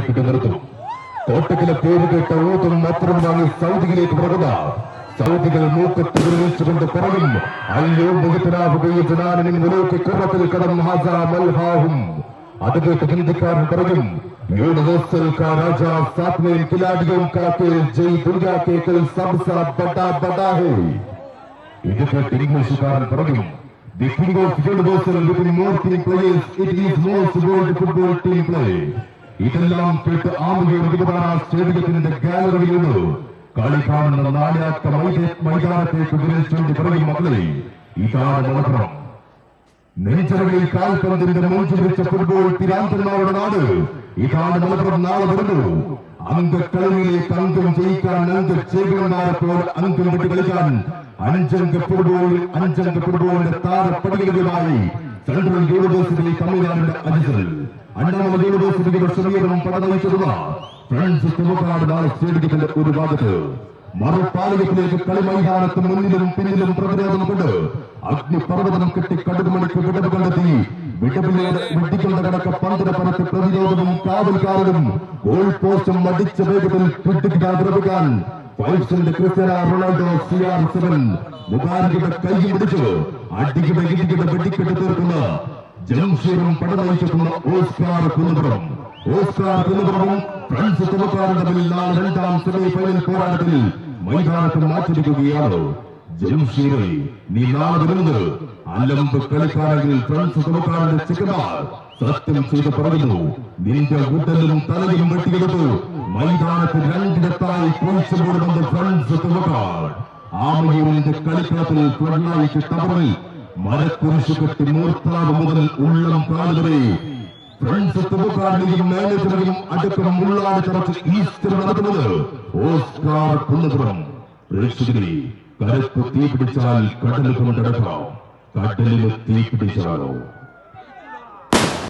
പിടിപ്പിട്ട് നിർത്തും. കോട്ടക്കിലെ പേര് കേട്ട ഊതും മാത്രം വാങ്ങി സൗദിയിലേക്ക് പുറകുക. സൗദികൾ മൂക്കത്ത് വിളിച്ചുകൊണ്ട് പറയും, അയ്യോ മുഖത്തിനാവുകയും കടം ഹാസാഹും. അത് കേട്ട് ഹിന്ദിക്കാരൻ പറയും, യൂണിവേഴ്സൽ കാ രാജാ സാത്ത് में खिलाड़ियों का खेल जय दुर्गा के खेल सबसे बड़ा बड़ा है. ഇത് കേട്ട് ഇംഗ്ലീഷുകാരൻ പറയും, the king of universal with more team players, it is most world football team play. ഇതെല്ലാം കേട്ട് ആമുഖം 20 സ്റ്റേഡിയത്തിന്റെ ഗാലറിയിലുണ്ട്. കളി കാണുന്ന നാലാത്ത മൈതാനത്തേക്ക് വിരൽ പറയും, മക്കളെ ഇതാണ് മലപ്പുറം. നെഞ്ചറകളിൽ കാൽപന്തിന്റെ മുൻചിരിച്ച ഫുട്ബോൾ തിരാന്തന്മാരുടെ നാട്. ഇതാണ് മലപ്പുറം. നാളെ വരുന്നു അംഗക്കളരിയിലേക്ക് അംഗം ജയിക്കാൻ അംഗചേകന്മാരെ പോലെ അംഗം വിട്ട് കളിക്കാൻ അഞ്ചംഗ ഫുട്ബോളിന്റെ താരപ്പടികളുമായി സെൻട്രൽ യൂണിവേഴ്സിറ്റി തമിഴ്നാടിന്റെ അജിസൽ അണ്ണാമല യൂണിവേഴ്സിറ്റിയുടെ സമീപം പടനയിച്ചിരുന്ന ഫ്രണ്ട്സ് തുവക്കാട് നാളെ സ്റ്റേഡിയത്തിന്റെ ഒരു ഭാഗത്ത് മറുപാലകത്തിലേക്ക് കളി മൈതാനത്ത് മുന്നിലും പിന്നിലും പ്രതിരോധം കൊണ്ട് അഗ്നിപർവ്വതം കെട്ടി കടുകുമണിക്ക് വിടവ് കണ്ടെത്തി വെട്ടിക്കൊണ്ട് കിടക്ക പന്തിന് പരത്ത് പ്രതിരോധവും കാവൽക്കാരനും ഗോൾ പോസ്റ്റും അടിച്ച വേഗത്തിൽ കിട്ടിക്കാൻ ഫൈവ്സിന്റെ ക്രിസ്ത്യാനോ റൊണാൾഡോ CR7 മുബാരക്കിന്റെ കൈ പിടിച്ചു അടിക്കിടെ വെട്ടിക്കെട്ട് തീർക്കുന്ന ജംഷീറും പടനയിച്ചെത്തുന്ന ഓസ്കാർ കുന്നുപുറം. കുന്നുപുറവും ഫ്രണ്ട്സ് തുവക്കാരും തമ്മിൽ നാളെ രണ്ടാം സെമി ഫൈനൽ പോരാട്ടത്തിൽ മൈതാനത്ത് മാറ്റിരിക്കുകയാണ്. ജംഷീറെ, നീ നാളെ വരുന്നത് അലമ്പ് കളിക്കാരെങ്കിൽ ഫ്രണ്ട്സ് തുവക്കാരന്റെ ചിക്കന്മാർ സത്യം ചെയ്ത് പറയുന്നു, നിന്റെ ഉടലും തലയും വെട്ടിയെടുത്തു മൈതാനത്ത് രണ്ടിടത്തായി കുഴിച്ചുകൂടുന്നത് ഫ്രണ്ട്സ് തുവക്കാർ. ആമയൂരിന്റെ കളിക്കളത്തിൽ ഫ്ലഡ്ലൈറ്റ് ടവറിൽ മരക്കുരിശു കെട്ടി മൂർത്താവ് മുതൽ ഉള്ളം കാലുവരെ ഫ്രണ്ട്സ് തുവക്കാരനെയും മാനേജറെയും അടക്കം ഉള്ളാട് തറച്ച് ഈസ്റ്റർ നടത്തുന്നത് ഓസ്കാർ കുന്നുപുറം. പ്രേക്ഷകരെ, കരക്ക് തീ പിടിച്ചാൽ കടൽ കൊണ്ടടക്കാം, കടലിന് തീ പിടിച്ചാലോ